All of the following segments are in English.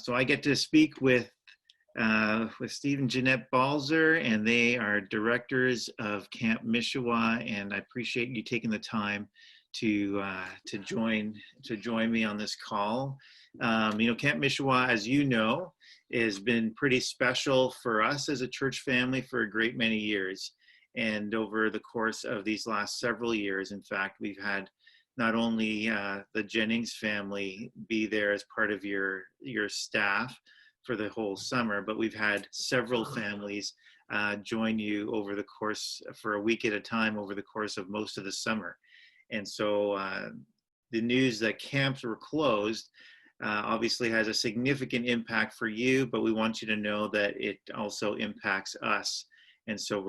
So I get to speak with Steve and Jeanette Balzer, and they are directors of Camp Mishewah, and I appreciate you taking the time to join me on this call. Camp Mishewah, as you know, has been pretty special for us as a church family for a great many years. And over the course of these last several years, in fact, we've had not only the Jennings family be there as part of your staff for the whole summer, but we've had several families join you over the course, for a week at a time, over the course of most of the summer. And so the news that camps were closed obviously has a significant impact for you, but we want you to know that it also impacts us. And so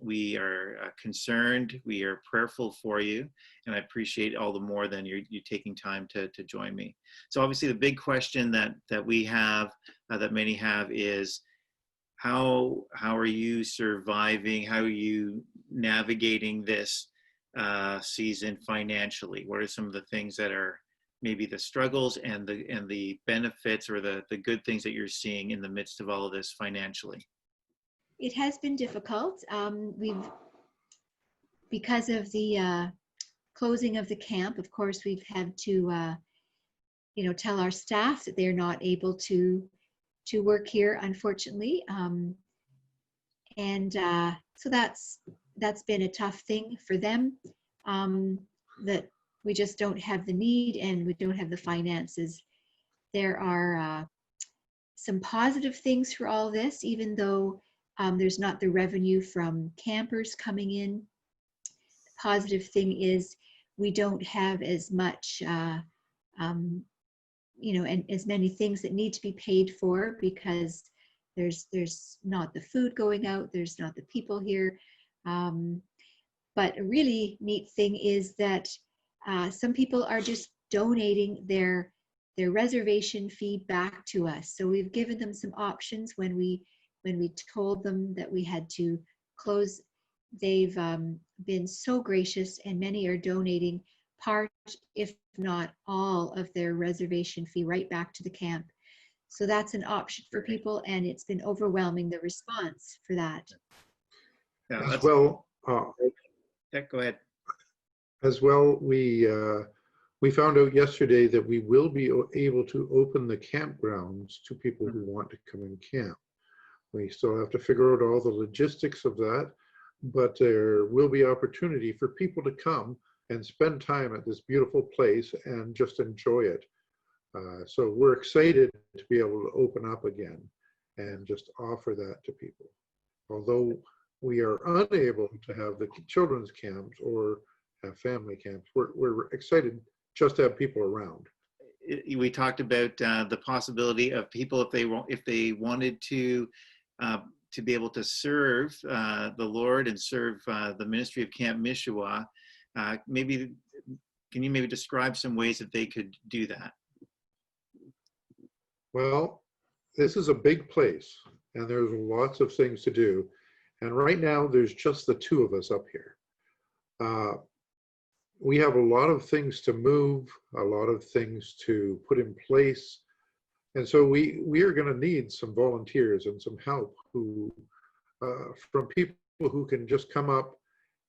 we are concerned, we are prayerful for you, and I appreciate all the more than you taking time to join me. So obviously the big question that we have, that many have, is how are you surviving? How are you navigating this season financially? What are some of the things that are maybe the struggles and the benefits, or the good things that you're seeing in the midst of all of this financially? It has been difficult. Because of the closing of the camp, of course, we've had to, tell our staff that they're not able to work here, unfortunately. So that's been a tough thing for them, that we just don't have the need and we don't have the finances. There are some positive things for all this, even though there's not the revenue from campers coming in. The positive thing is we don't have as much, and as many things that need to be paid for, because there's not the food going out, there's not the people here. But a really neat thing is that some people are just donating their reservation fee back to us. So we've given them some options when we told them that we had to close. They've been so gracious, and many are donating part, if not all, of their reservation fee right back to the camp. So that's an option for people, and it's been overwhelming, the response for that. Yeah, as well, go ahead. As well, we found out yesterday that we will be able to open the campgrounds to people who want to come and camp. We still have to figure out all the logistics of that, but there will be opportunity for people to come and spend time at this beautiful place and just enjoy it. So we're excited to be able to open up again and just offer that to people. Although we are unable to have the children's camps or have family camps, we're excited just to have people around. We talked about the possibility of people, if they wanted to be able to serve the Lord and serve the ministry of Camp Mishewah. Can you maybe describe some ways that they could do that? Well, this is a big place, and there's lots of things to do. And right now, there's just the two of us up here. We have a lot of things to move, a lot of things to put in place. And so we are going to need some volunteers and some help from people who can just come up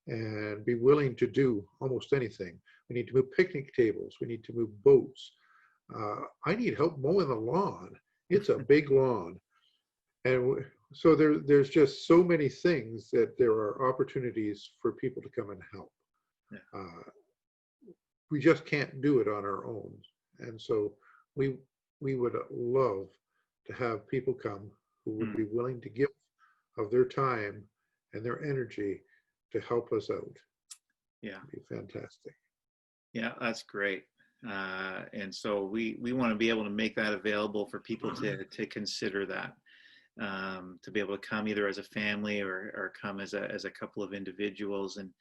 and be willing to do almost anything. We need to move picnic tables. We need to move boats. I need help mowing the lawn. It's a big lawn. And so there's just so many things that there are opportunities for people to come and help. Yeah. We just can't do it on our own. And so we would love to have people come who would be willing to give of their time and their energy to help us out. Yeah. It'd be fantastic. Yeah, that's great. And so we want to be able to make that available for people to consider that, to be able to come either as a family or come as a couple of individuals. And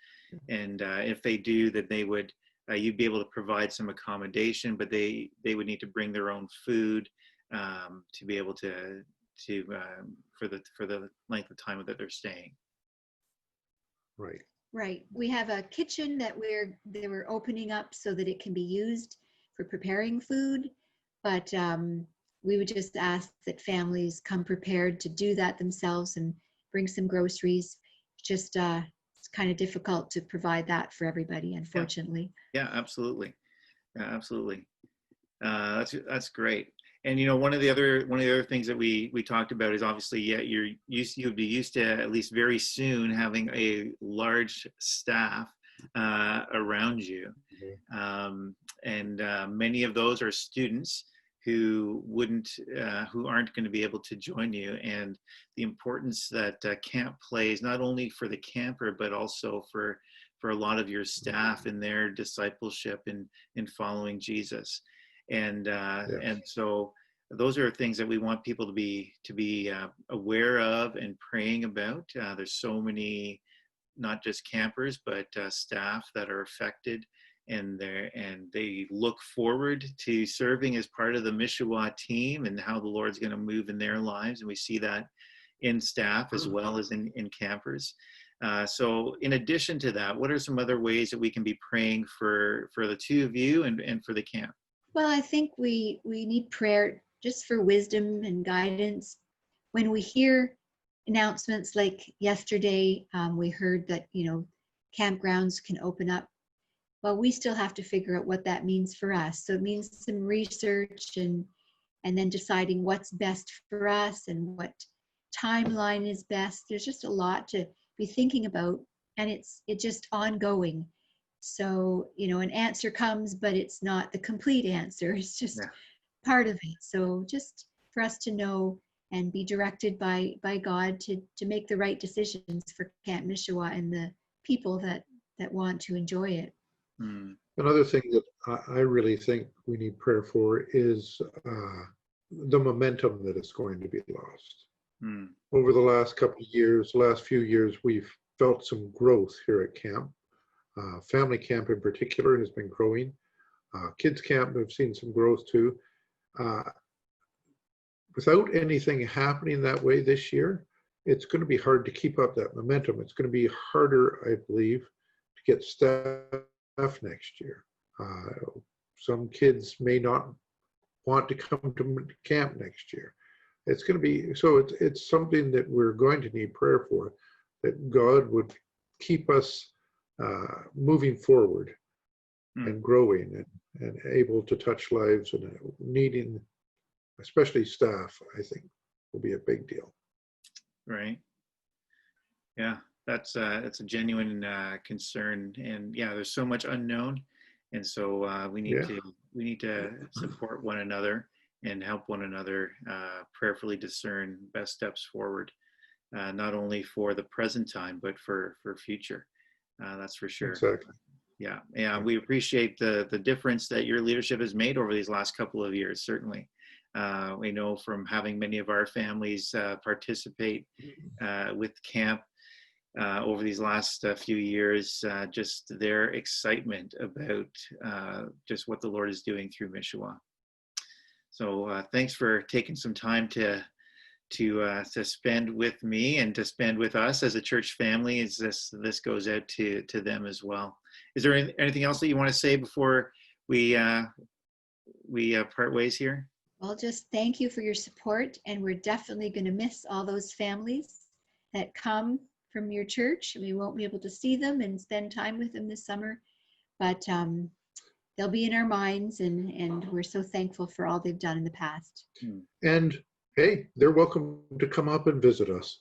if they do, that they would, you'd be able to provide some accommodation, but they would need to bring their own food to be able to for the length of time that they're staying. Right. Right. We have a kitchen that we're opening up so that it can be used for preparing food, but we would just ask that families come prepared to do that themselves and bring some groceries. Just it's kind of difficult to provide that for everybody, unfortunately. Yeah, absolutely. Yeah, absolutely. That's great. And one of the other things that we talked about is obviously, yeah, you'd be used to at least very soon having a large staff around you, and many of those are students who aren't going to be able to join you, and the importance that camp plays not only for the camper but also for a lot of your staff in their discipleship in following Jesus. And so those are things that we want people to be aware of and praying about. There's so many, not just campers, but staff that are affected, and they look forward to serving as part of the Mishewah team and how the Lord's going to move in their lives. And we see that in staff as well as in campers. So in addition to that, what are some other ways that we can be praying for the two of you and for the camp? Well, I think we need prayer just for wisdom and guidance. When we hear announcements like yesterday, we heard that, campgrounds can open up. Well, we still have to figure out what that means for us. So it means some research and then deciding what's best for us and what timeline is best. There's just a lot to be thinking about, and it's just ongoing. So, an answer comes, but it's not the complete answer. It's just part of it. So just for us to know and be directed by God to make the right decisions for Camp Mishewah and the people that want to enjoy it. Another thing that I really think we need prayer for is the momentum that is going to be lost. Over the last few years, we've felt some growth here at camp. Family camp in particular has been growing. Kids camp, we've seen some growth too. Without anything happening that way this year, it's going to be hard to keep up that momentum. It's going to be harder, I believe, to get staff next year. Some kids may not want to come to camp next year. It's going to be, so it's something that we're going to need prayer for, that God would keep us moving forward and growing and able to touch lives, and needing, especially staff, I think will be a big deal. Right. Yeah, that's a genuine concern, and yeah, there's so much unknown, and so we need to support one another and help one another prayerfully discern best steps forward, not only for the present time but for future. That's for sure. Exactly. Yeah. We appreciate the difference that your leadership has made over these last couple of years. Certainly, we know from having many of our families participate with camp over these last few years, just their excitement about just what the Lord is doing through Mishewah. So thanks for taking some time to spend with me and to spend with us as a church family. As this goes out to them as well. Is there anything else that you want to say before we part ways here? Well, just thank you for your support, and we're definitely going to miss all those families that come from your church. We won't be able to see them and spend time with them this summer, but they'll be in our minds, and we're so thankful for all they've done in the past. And hey, they're welcome to come up and visit us.